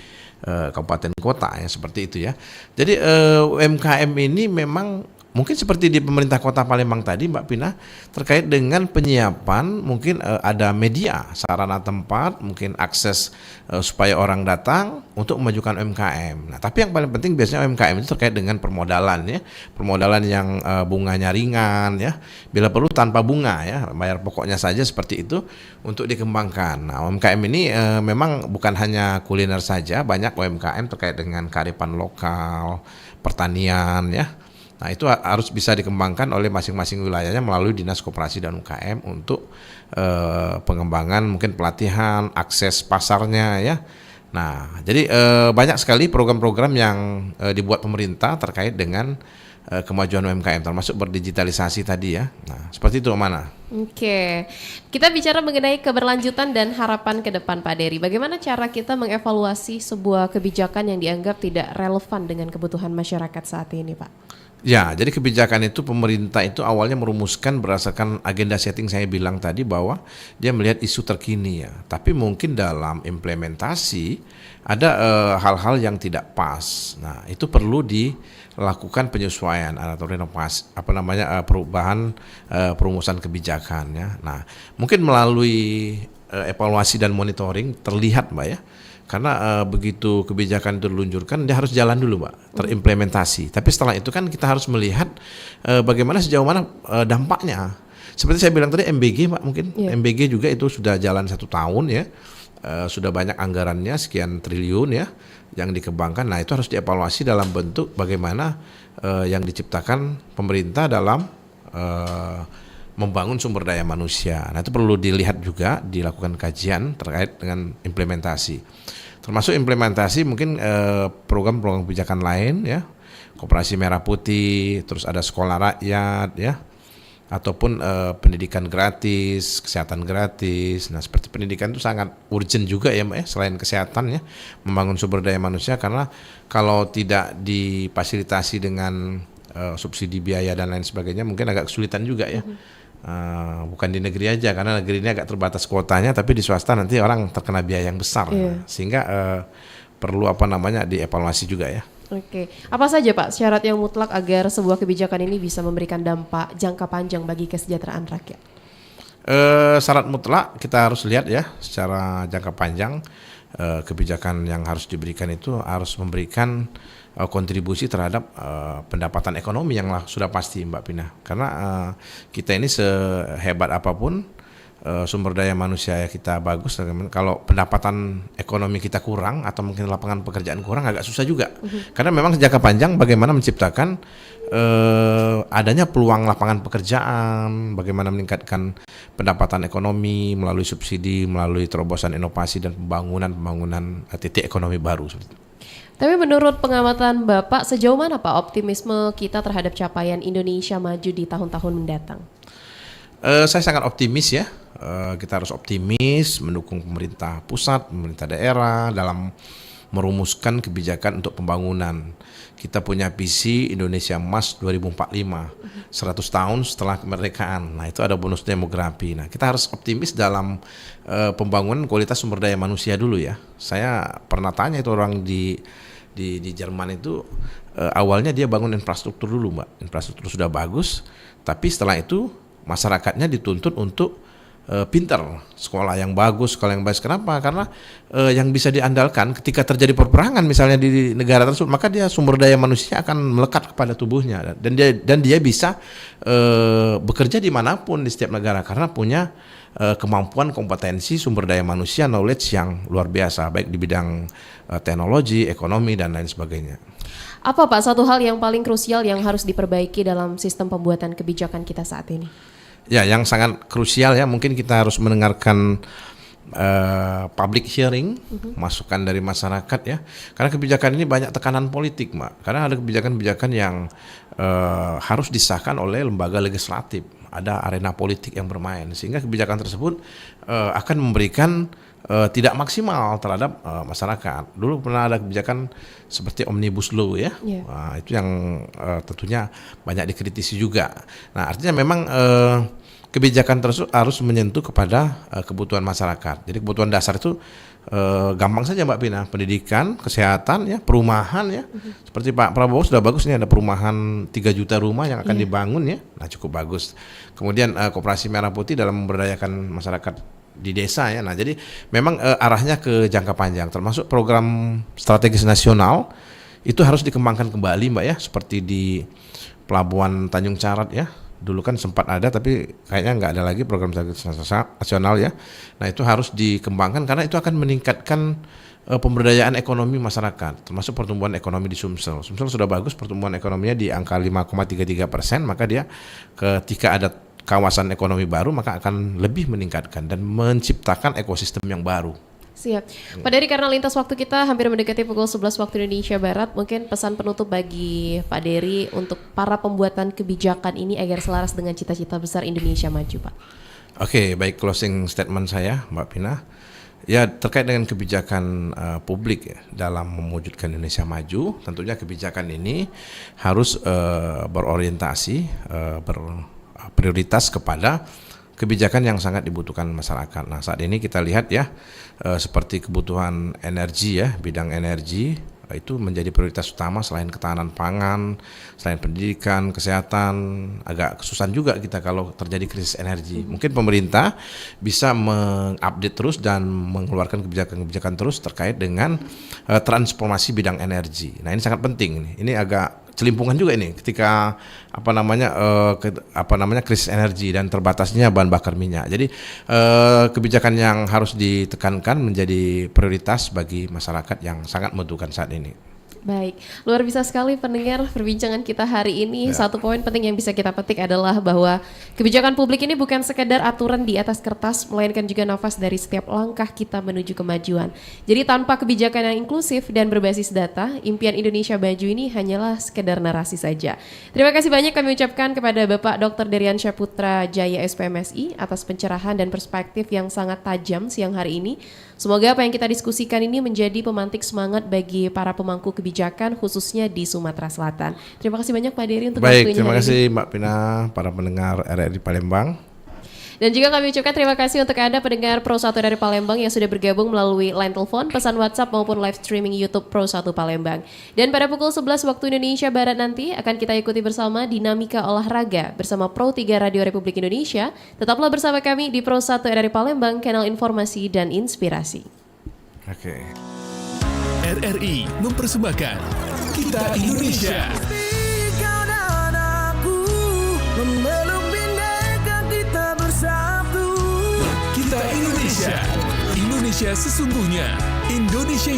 C: kabupaten kota ya, seperti itu ya. Jadi UMKM ini memang mungkin seperti di pemerintah Kota Palembang tadi, Mbak Pina, terkait dengan penyiapan mungkin ada media, sarana tempat, mungkin akses supaya orang datang untuk memajukan UMKM. Nah, tapi yang paling penting biasanya UMKM itu terkait dengan permodalan ya, permodalan yang bunganya ringan ya, bila perlu tanpa bunga ya, bayar pokoknya saja seperti itu untuk dikembangkan. Nah, UMKM ini memang bukan hanya kuliner saja, banyak UMKM terkait dengan kearifan lokal, pertanian ya. Nah, itu harus bisa dikembangkan oleh masing-masing wilayahnya melalui Dinas Koperasi dan UKM untuk pengembangan mungkin pelatihan, akses pasarnya ya. Nah, jadi banyak sekali program-program yang dibuat pemerintah terkait dengan kemajuan UMKM termasuk berdigitalisasi tadi ya. Nah, seperti itu Mana.
A: Oke. Kita bicara mengenai keberlanjutan dan harapan ke depan Pak Dery. Bagaimana cara kita mengevaluasi sebuah kebijakan yang dianggap tidak relevan dengan kebutuhan masyarakat saat ini, Pak?
C: Ya, jadi kebijakan itu pemerintah itu awalnya merumuskan berdasarkan agenda setting saya bilang tadi bahwa dia melihat isu terkini ya. Tapi mungkin dalam implementasi ada hal-hal yang tidak pas. Nah, itu perlu dilakukan penyesuaian atau renovasi perubahan perumusan kebijakan ya. Nah, mungkin melalui evaluasi dan monitoring terlihat Mbak ya. Karena begitu kebijakan itu diluncurkan, dia harus jalan dulu, Mbak, terimplementasi. Tapi setelah itu kan kita harus melihat bagaimana sejauh mana dampaknya. Seperti saya bilang tadi MBG, Mbak, mungkin MBG juga itu sudah jalan 1 tahun ya, sudah banyak anggarannya sekian triliun ya yang dikembangkan. Nah itu harus dievaluasi dalam bentuk bagaimana yang diciptakan pemerintah dalam membangun sumber daya manusia. Nah itu perlu dilihat juga, dilakukan kajian terkait dengan implementasi. Termasuk implementasi mungkin program-program kebijakan lain ya, Koperasi Merah Putih, terus ada sekolah rakyat ya, ataupun pendidikan gratis, kesehatan gratis. Nah seperti pendidikan itu sangat urgent juga ya Mbak ya, selain kesehatan ya, membangun sumber daya manusia, karena kalau tidak difasilitasi dengan subsidi biaya dan lain sebagainya mungkin agak kesulitan juga ya. Bukan di negeri aja, karena negeri ini agak terbatas kuotanya, tapi di swasta nanti orang terkena biaya yang besar, sehingga perlu dievaluasi juga ya.
A: Oke, apa saja Pak syarat yang mutlak agar sebuah kebijakan ini bisa memberikan dampak jangka panjang bagi kesejahteraan rakyat?
C: Syarat mutlak kita harus lihat ya, secara jangka panjang kebijakan yang harus diberikan itu harus memberikan kontribusi terhadap pendapatan ekonomi yang sudah pasti Mbak Pina. Karena kita ini sehebat apapun sumber daya manusia kita bagus, kalau pendapatan ekonomi kita kurang atau mungkin lapangan pekerjaan kurang agak susah juga. Karena memang jangka panjang bagaimana menciptakan adanya peluang lapangan pekerjaan, bagaimana meningkatkan pendapatan ekonomi melalui subsidi, melalui terobosan inovasi dan pembangunan titik ekonomi baru.
A: Tapi menurut pengamatan Bapak, sejauh mana Pak optimisme kita terhadap capaian Indonesia maju di tahun-tahun mendatang?
C: Saya sangat optimis ya. Kita harus optimis mendukung pemerintah pusat, pemerintah daerah dalam merumuskan kebijakan untuk pembangunan. Kita punya visi Indonesia Emas 2045, 100 tahun setelah kemerdekaan. Nah itu ada bonus demografi. Nah kita harus optimis dalam pembangunan kualitas sumber daya manusia dulu ya. Saya pernah tanya itu orang di Jerman itu, awalnya dia bangun infrastruktur dulu Mbak. Infrastruktur sudah bagus, tapi setelah itu masyarakatnya dituntut untuk pintar, sekolah yang bagus, sekolah yang baik. Kenapa? Karena yang bisa diandalkan ketika terjadi peperangan misalnya di negara tersebut, maka dia sumber daya manusia akan melekat kepada tubuhnya, dan dia bisa bekerja dimanapun di setiap negara karena punya kemampuan, kompetensi, sumber daya manusia, knowledge yang luar biasa, baik di bidang teknologi, ekonomi dan lain sebagainya.
A: Apa Pak satu hal yang paling krusial yang harus diperbaiki dalam sistem pembuatan kebijakan kita saat ini?
C: Ya, yang sangat krusial ya, mungkin kita harus mendengarkan public hearing, masukan dari masyarakat ya. Karena kebijakan ini banyak tekanan politik, Mbak. Karena ada kebijakan-kebijakan yang harus disahkan oleh lembaga legislatif. Ada arena politik yang bermain, sehingga kebijakan tersebut akan memberikan tidak maksimal terhadap masyarakat. Dulu pernah ada kebijakan seperti Omnibus Law ya, nah, itu yang tentunya banyak dikritisi juga. Nah artinya memang kebijakan tersebut harus menyentuh kepada kebutuhan masyarakat. Jadi kebutuhan dasar itu gampang saja Mbak Pina, pendidikan, kesehatan, ya, perumahan ya. Seperti Pak Prabowo sudah bagus nih, ada perumahan 3 juta rumah yang akan dibangun ya. Nah cukup bagus. Kemudian Koperasi Merah Putih dalam memberdayakan masyarakat di desa ya. Nah jadi memang arahnya ke jangka panjang, termasuk program strategis nasional itu harus dikembangkan kembali Mbak ya, seperti di Pelabuhan Tanjung Carat ya. Dulu kan sempat ada, tapi kayaknya nggak ada lagi program strategis nasional ya. Nah itu harus dikembangkan karena itu akan meningkatkan pemberdayaan ekonomi masyarakat, termasuk pertumbuhan ekonomi di Sumsel. Sumsel sudah bagus pertumbuhan ekonominya di angka 5,33%, maka dia ketika ada kawasan ekonomi baru maka akan lebih meningkatkan dan menciptakan ekosistem yang baru.
A: Siap. Pak Dery, karena lintas waktu kita hampir mendekati pukul 11 waktu Indonesia Barat, mungkin pesan penutup bagi Pak Dery untuk para pembuatan kebijakan ini agar selaras dengan cita-cita besar Indonesia maju, Pak.
C: Oke, baik, closing statement saya Mbak Pina. Ya, terkait dengan kebijakan publik ya, dalam mewujudkan Indonesia maju, tentunya kebijakan ini harus berorientasi, berprioritas kepada kebijakan yang sangat dibutuhkan masyarakat. Nah, saat ini kita lihat ya, seperti kebutuhan energi ya, bidang energi itu menjadi prioritas utama selain ketahanan pangan, selain pendidikan, kesehatan. Agak kesusahan juga kita kalau terjadi krisis energi. Mungkin pemerintah bisa mengupdate terus dan mengeluarkan kebijakan-kebijakan terus terkait dengan transformasi bidang energi. Nah, ini sangat penting. Ini agak celimpungan juga ini ketika krisis energi dan terbatasnya bahan bakar minyak. Jadi kebijakan yang harus ditekankan menjadi prioritas bagi masyarakat yang sangat membutuhkan saat ini.
A: Baik, luar biasa sekali pendengar perbincangan kita hari ini. Satu poin penting yang bisa kita petik adalah bahwa kebijakan publik ini bukan sekedar aturan di atas kertas, melainkan juga nafas dari setiap langkah kita menuju kemajuan. Jadi tanpa kebijakan yang inklusif dan berbasis data, impian Indonesia Maju ini hanyalah sekedar narasi saja. Terima kasih banyak kami ucapkan kepada Bapak Dr. Deriansyah Putra Jaya SPMSI atas pencerahan dan perspektif yang sangat tajam siang hari ini. Semoga apa yang kita diskusikan ini menjadi pemantik semangat bagi para pemangku kebijakan khususnya di Sumatera Selatan. Terima kasih banyak Pak Dery untuk waktunya.
C: Baik, terima kasih Mbak Pina, para pendengar RRI Palembang.
A: Dan juga kami ucapkan terima kasih untuk Anda pendengar Pro 1 dari Palembang yang sudah bergabung melalui line telepon, pesan WhatsApp maupun live streaming YouTube Pro 1 Palembang. Dan pada pukul 11 waktu Indonesia Barat nanti akan kita ikuti bersama dinamika olahraga bersama Pro 3 Radio Republik Indonesia. Tetaplah bersama kami di Pro 1 dari Palembang, kanal informasi dan inspirasi.
C: Oke.
B: RRI mempersembahkan Kita Indonesia.
F: Kau dan aku memeluk bineka kita bersatu.
B: Kita Indonesia. Indonesia sesungguhnya. Indonesia